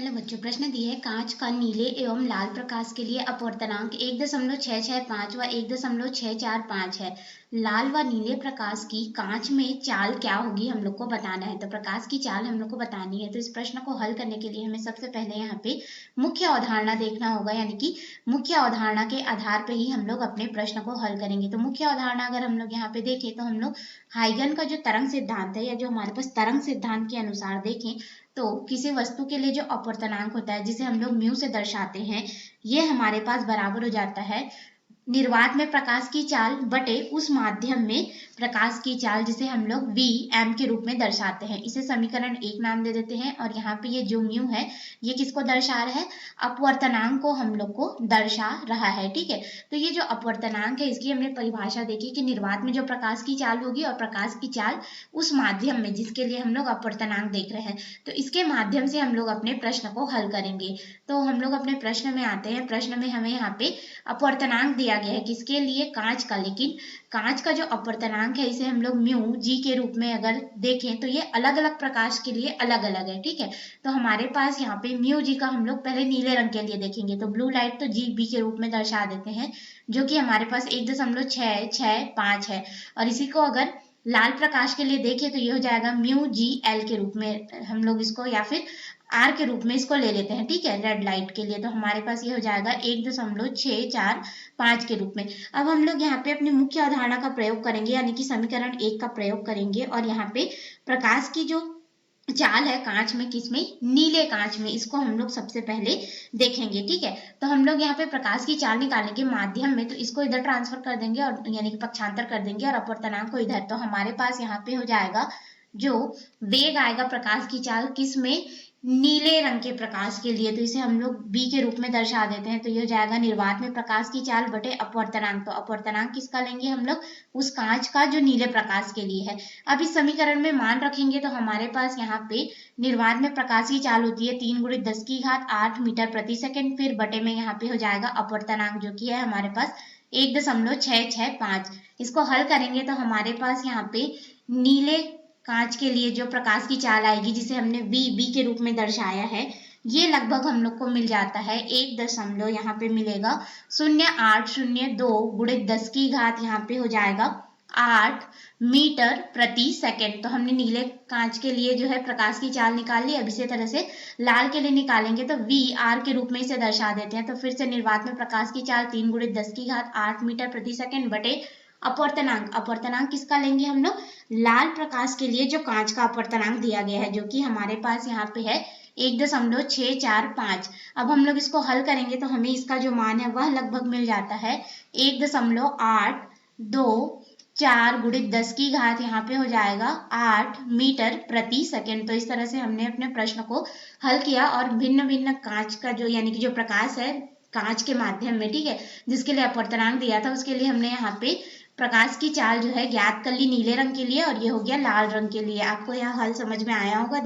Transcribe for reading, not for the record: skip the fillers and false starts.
Hello बच्चों, प्रश्न दिए है कांच का नीले एवं लाल प्रकाश के लिए अपवर्तनांक 1.665 व 1.645 है। लाल व नीले प्रकाश की कांच में चाल क्या होगी हम लोग को बताना है। तो प्रकाश की चाल हम लोग को बतानी है। तो इस प्रश्न को हल करने के लिए हमें सबसे पहले यहाँ पे मुख्य अवधारणा देखना होगा, यानी कि मुख्य अवधारणा के आधार पर ही हम लोग अपने प्रश्न को हल करेंगे। तो मुख्य अवधारणा अगर हम लोग यहाँ पे देखें तो हम लोग हाइगन का जो तरंग सिद्धांत है, या जो हमारे पास तरंग सिद्धांत के अनुसार देखें तो किसी वस्तु के लिए जो अपवर्तनांक होता है, जिसे हम लोग म्यू से दर्शाते हैं, ये हमारे पास बराबर हो जाता है निर्वात में प्रकाश की चाल बटे उस माध्यम में प्रकाश की चाल, जिसे हम लोग वी एम के रूप में दर्शाते हैं। इसे समीकरण 1 नाम दे देते हैं। और यहाँ पे ये जो म्यू है ये किसको दर्शा रहा है? अपवर्तनांक को हम लोग को दर्शा रहा है। ठीक है, तो ये जो अपवर्तनांक है इसकी हमने परिभाषा देखी कि निर्वात में जो प्रकाश की चाल होगी और प्रकाश की चाल उस माध्यम में जिसके लिए हम लोग अपवर्तनांक देख रहे हैं, तो इसके माध्यम से हम लोग अपने प्रश्न को हल करेंगे। तो हम लोग अपने प्रश्न में आते हैं। प्रश्न में हमें यहाँ पे अपवर्तनांक दिया गया है किसके लिए? कांच का। लेकिन कांच का जो अपवर्तनांक है इसे हम लोग म्यू जी के रूप में अगर देखें तो ये अलग अलग प्रकाश के लिए अलग अलग है। ठीक है, तो हमारे पास यहाँ पे म्यू जी का हम लोग पहले नीले रंग के लिए देखेंगे तो ब्लू लाइट तो जी बी के रूप में दर्शा देते हैं, जो कि हमारे पास 1.665 है। और इसी को अगर लाल प्रकाश के लिए देखें तो ये हो जाएगा म्यू जी एल के रूप में हम लोग इसको, या फिर आर के रूप में इसको ले लेते हैं। ठीक है, रेड लाइट के लिए तो हमारे पास ये हो जाएगा 1.645 के रूप में। अब हम लोग यहाँ पे अपनी मुख्य अवधारणा का प्रयोग करेंगे, यानी कि समीकरण 1 का प्रयोग करेंगे। और यहाँ पे प्रकाश की जो चाल है कांच में, किसमें? नीले कांच में, इसको हम लोग सबसे पहले देखेंगे। ठीक है, तो हम लोग यहाँ पे प्रकाश की चाल निकालने के माध्यम में तो इसको इधर ट्रांसफर कर देंगे, और यानी कि पक्षांतर कर देंगे, और अपवर्तनांक को इधर। तो हमारे पास यहाँ पे हो जाएगा जो वेग आएगा प्रकाश की चाल किस में? नीले रंग के प्रकाश के लिए, तो इसे हम लोग बी के रूप में दर्शा देते हैं। तो ये हो जाएगा निर्वात में प्रकाश की चाल बटे अपवर्तनांक। तो अपवर्तनांक किसका लेंगे हम लोग? उस कांच का जो नीले प्रकाश के लिए है। अब इस समीकरण में मान रखेंगे तो हमारे पास यहाँ पे निर्वात में प्रकाश की चाल होती है 3 × 10⁸ मीटर प्रति सेकंड। फिर बटे में यहाँ पे हो जाएगा अपवर्तनांक, जो कि है हमारे पास 1.665। इसको हल करेंगे तो हमारे पास यहाँ पे नीले कांच के लिए जो प्रकाश की चाल आएगी, जिसे हमने वी बी के रूप में दर्शाया है, ये लगभग हम लोग को मिल जाता है 1 यहाँ पे मिलेगा 0802 × 10⁻, यहाँ पे हो जाएगा 8 मीटर प्रति सेकंड। तो हमने नीले कांच के लिए जो है प्रकाश की चाल निकाल ली। अब इसी तरह से लाल के लिए निकालेंगे तो वी आर के रूप में इसे दर्शा देते हैं। तो फिर से निर्वात में प्रकाश की चाल 3 × 10⁸ 8 मीटर प्रति सेकंड बटे अपवर्तनांक। अपवर्तनांक किसका लेंगे हम लोग? लाल प्रकाश के लिए जो कांच का अपवर्तनांक दिया गया है, जो कि हमारे पास यहाँ पे है 1.645। अब हम लोग इसको हल करेंगे तो हमें इसका जो मान है वह लगभग मिल जाता है 1.824 × 10⁻, यहाँ पे हो जाएगा 8 मीटर प्रति सेकंड। तो इस तरह से हमने अपने प्रश्न को हल किया और भिन्न भिन्न कांच का जो, यानी कि जो प्रकाश है कांच के माध्यम में, ठीक है, जिसके लिए अपवर्तनांक दिया था उसके लिए हमने यहाँ पे प्रकाश की चाल जो है ज्ञात कर ली नीले रंग के लिए, और ये हो गया लाल रंग के लिए। आपको यहाँ हल समझ में आया होगा।